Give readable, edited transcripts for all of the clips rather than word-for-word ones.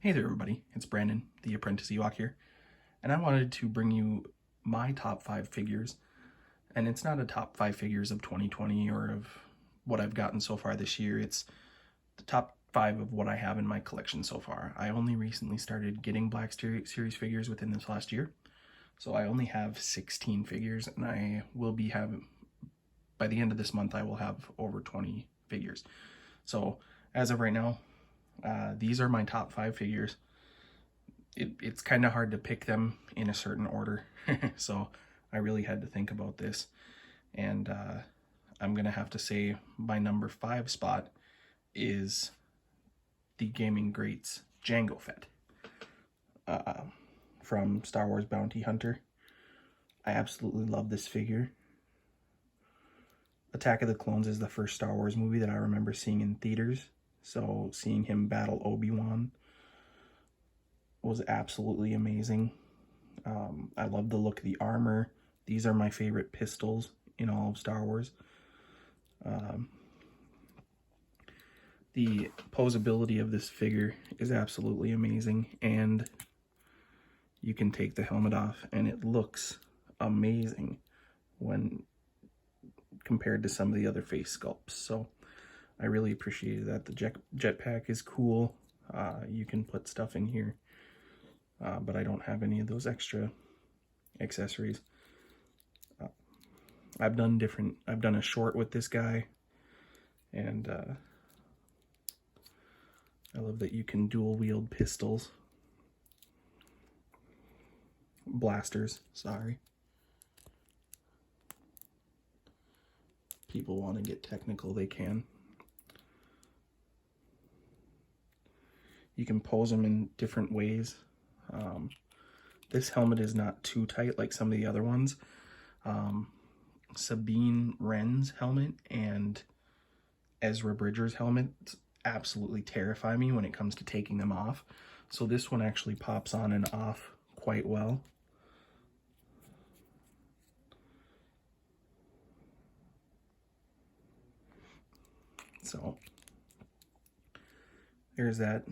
Hey there everybody, it's Brandon, the Apprentice Ewok here, and I wanted to bring you my top 5 figures, and it's not a top 5 figures of 2020 or of what I've gotten so far this year, it's the top 5 of what I have in my collection so far. I only recently started getting Black Series figures within this last year, so I only have 16 figures, and I will be having, by the end of this month, I will have over 20 figures. So as of right now, these are my top 5 figures. It's kind of hard to pick them in a certain order, so I really had to think about this, and I'm gonna have to say my number 5 spot is the gaming greats Jango Fett from Star Wars Bounty Hunter. I absolutely love this figure. Attack of the Clones is the first Star Wars movie that I remember seeing in theaters, so seeing him battle Obi-Wan was absolutely amazing. I love the look of the armor. These are my favorite pistols in all of Star Wars. The posability of this figure is absolutely amazing, and you can take the helmet off and it looks amazing when compared to some of the other face sculpts. So I really appreciated that. The jetpack is cool. You can put stuff in here, but I don't have any of those extra accessories. I've done a short with this guy, and I love that you can dual wield pistols. Blasters, sorry. People want to get technical, they can. You can pose them in different ways. This helmet is not too tight like some of the other ones. Sabine Wren's helmet and Ezra Bridger's helmet absolutely terrify me when it comes to taking them off. So this one actually pops on and off quite well. So there's that.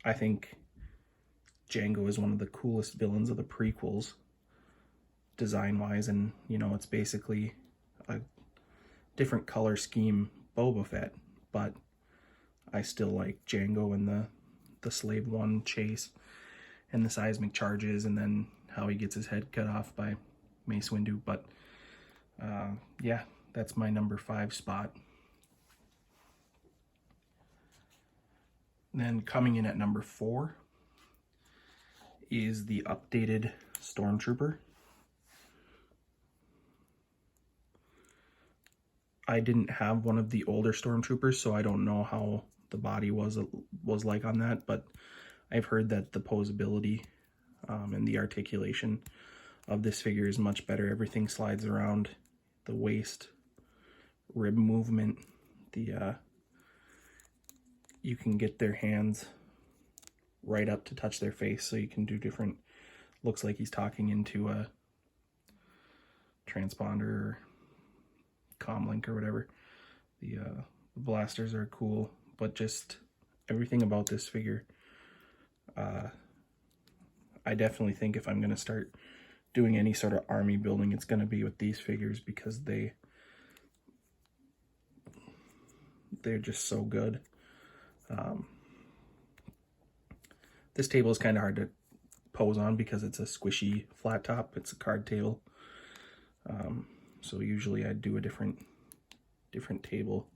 I think Jango is one of the coolest villains of the prequels, design-wise, and you know, it's basically a different color scheme Boba Fett, but I still like Jango and the Slave One chase and the seismic charges, and then how he gets his head cut off by Mace Windu. But yeah, that's my number 5 spot. Then coming in at number 4 is the updated Stormtrooper. I didn't have one of the older Stormtroopers, so I don't know how the body was like on that, but I've heard that the posability and the articulation of this figure is much better. Everything slides around, the waist, rib movement, you can get their hands right up to touch their face, so you can do different, looks like he's talking into a transponder or comlink or whatever. The blasters are cool, but just everything about this figure, I definitely think if I'm going to start doing any sort of army building, it's going to be with these figures, because they're just so good. This table is kind of hard to pose on because it's a squishy flat top. It's a card table. So usually I'd do a different table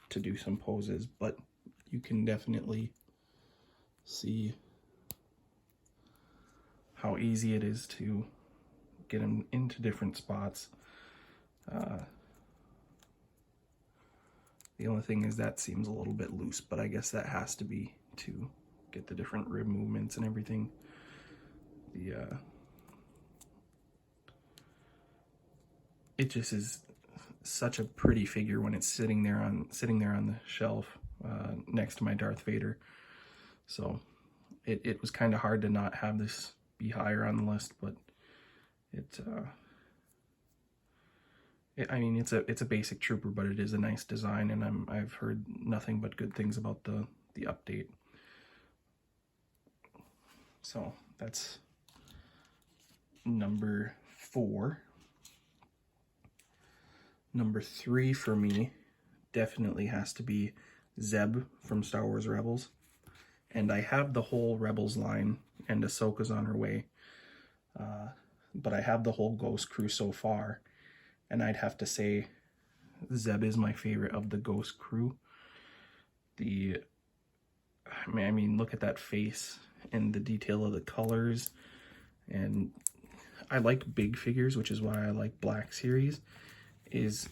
to do some poses, but you can definitely see how easy it is to get them into different spots. The only thing is that seems a little bit loose, but I guess that has to be to get the different rib movements and everything. It just is such a pretty figure when it's sitting there on the shelf next to my Darth Vader. So it was kind of hard to not have this be higher on the list, but I mean, it's a basic trooper, but it is a nice design, and I've heard nothing but good things about the update. So that's number 4. Number 3 for me definitely has to be Zeb from Star Wars Rebels. And I have the whole Rebels line, and Ahsoka's on her way. But I have the whole Ghost crew so far. And I'd have to say Zeb is my favorite of the Ghost crew. I mean, look at that face and the detail of the colors. And I like big figures, which is why I like Black Series. It's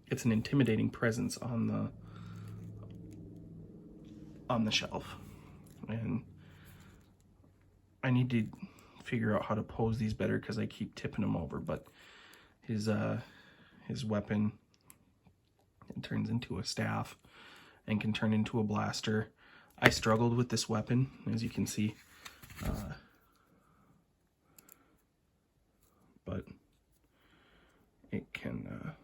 an intimidating presence on the shelf. And I need to figure out how to pose these better because I keep tipping them over, but his weapon, it turns into a staff and can turn into a blaster. I struggled with this weapon, as you can see, but it can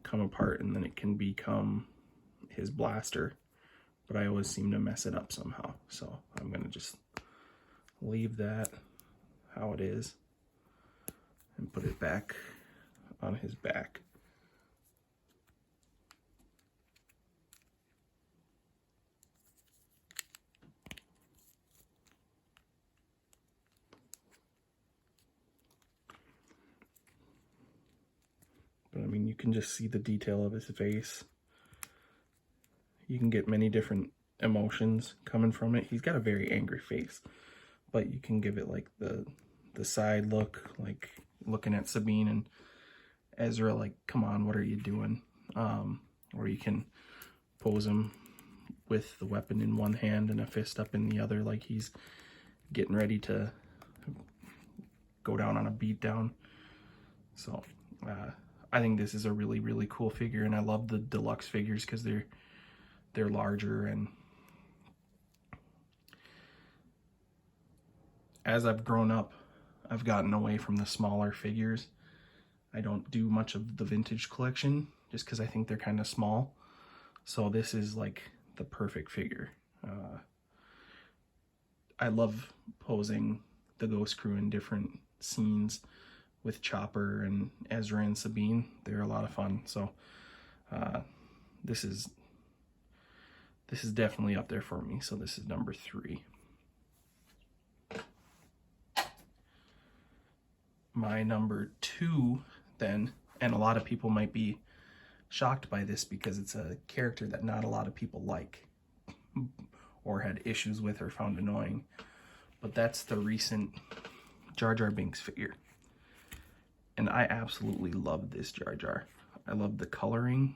come apart and then it can become his blaster, but I always seem to mess it up somehow, so I'm gonna just leave that how it is and put it back on his back. But I mean, you can just see the detail of his face. You can get many different emotions coming from it. He's got a very angry face, but you can give it like the side look, like looking at Sabine and Ezra like, come on, what are you doing? Or you can pose him with the weapon in one hand and a fist up in the other, like he's getting ready to go down on a beatdown. So I think this is a really, really cool figure, and I love the deluxe figures because they're larger. And as I've grown up, I've gotten away from the smaller figures. I don't do much of the vintage collection just because I think they're kind of small. So this is like the perfect figure. I love posing the Ghost crew in different scenes with Chopper and Ezra and Sabine. They're a lot of fun. So this is definitely up there for me. So this is number 3. My number 2 then, and a lot of people might be shocked by this because it's a character that not a lot of people like or had issues with or found annoying, but that's the recent Jar Jar Binks figure. And I absolutely love this Jar Jar. I love the coloring.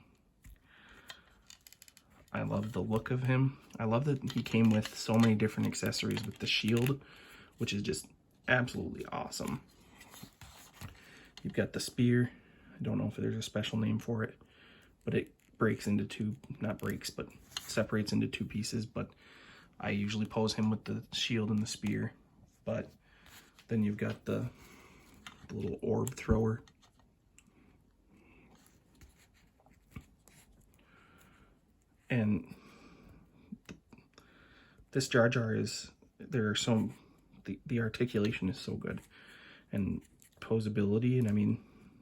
I love the look of him. I love that he came with so many different accessories with the shield, which is just absolutely awesome. You've got the spear. I don't know if there's a special name for it, but it breaks into two, not breaks, but separates into 2 pieces. But I usually pose him with the shield and the spear. But then you've got the little orb thrower. And this Jar Jar is, the articulation is so good. And posability, and I mean,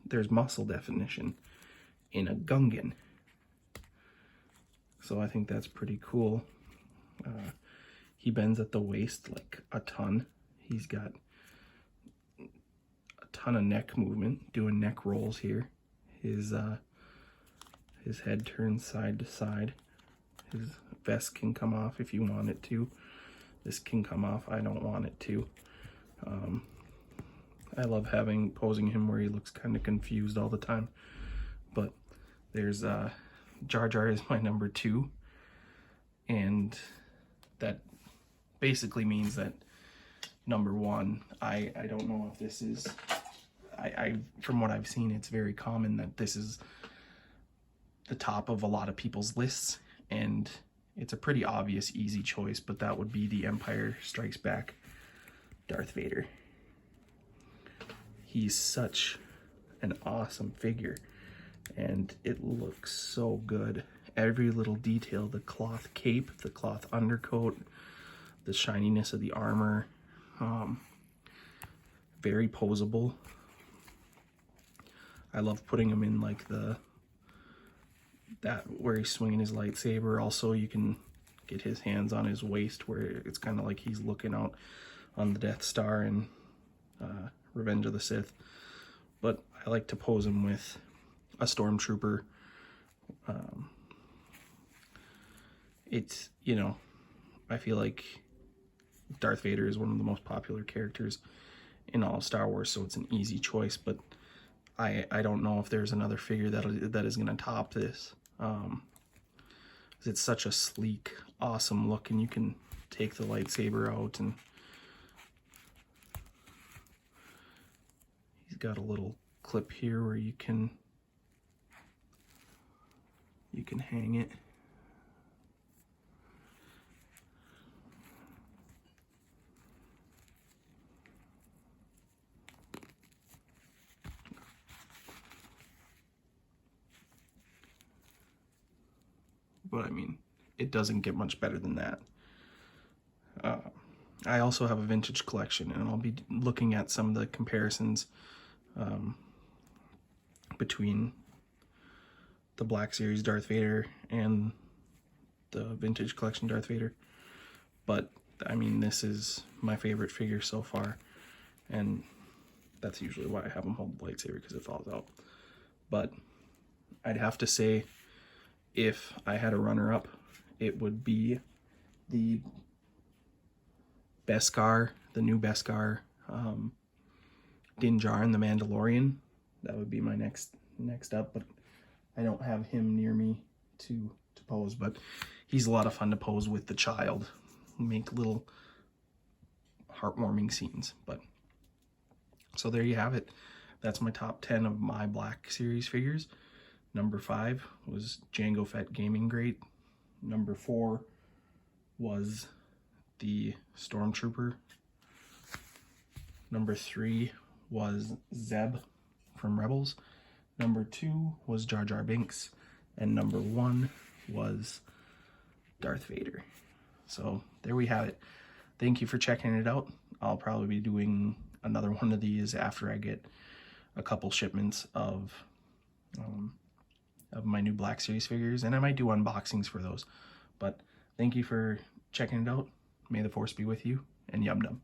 there's muscle definition in a Gungan. So I think that's pretty cool. He bends at the waist like a ton. He's got a ton of neck movement, doing neck rolls here. His head turns side to side. His vest can come off if you want it to. This can come off. I don't want it to. I love posing him where he looks kind of confused all the time. But there's Jar Jar is my number 2, and that basically means that number 1, I don't know if this is, I from what I've seen, it's very common that this is the top of a lot of people's lists, and it's a pretty obvious easy choice, but that would be the Empire Strikes Back Darth Vader. He's such an awesome figure, and it looks so good. Every little detail, the cloth cape, the cloth undercoat, the shininess of the armor, very posable. I love putting him in like that where he's swinging his lightsaber. Also, you can get his hands on his waist where it's kind of like he's looking out on the Death Star in Revenge of the Sith. But I like to pose him with a Stormtrooper. It's, you know, I feel like Darth Vader is one of the most popular characters in all of Star Wars, so it's an easy choice, but I don't know if there's another figure that is going to top this. It's such a sleek, awesome look, and you can take the lightsaber out, and he's got a little clip here where you can hang it. But I mean, it doesn't get much better than that. I also have a vintage collection, and I'll be looking at some of the comparisons between the Black Series Darth Vader and the vintage collection Darth Vader. But I mean, this is my favorite figure so far, and that's usually why I have him hold the lightsaber, because it falls out. But I'd have to say, if I had a runner-up, it would be the Beskar, the new Beskar, Din Djarin, the Mandalorian. That would be my next up, but I don't have him near me to pose. But he's a lot of fun to pose with the child, make little heartwarming scenes. But so there you have it. That's my top 10 of my Black Series figures. Number 5 was Jango Fett Gaming Grate. Number 4 was the Stormtrooper. Number 3 was Zeb from Rebels. Number 2 was Jar Jar Binks. And number 1 was Darth Vader. So there we have it. Thank you for checking it out. I'll probably be doing another one of these after I get a couple shipments of my new Black Series figures, and I might do unboxings for those. But thank you for checking it out. May the Force be with you, and Yum Dum.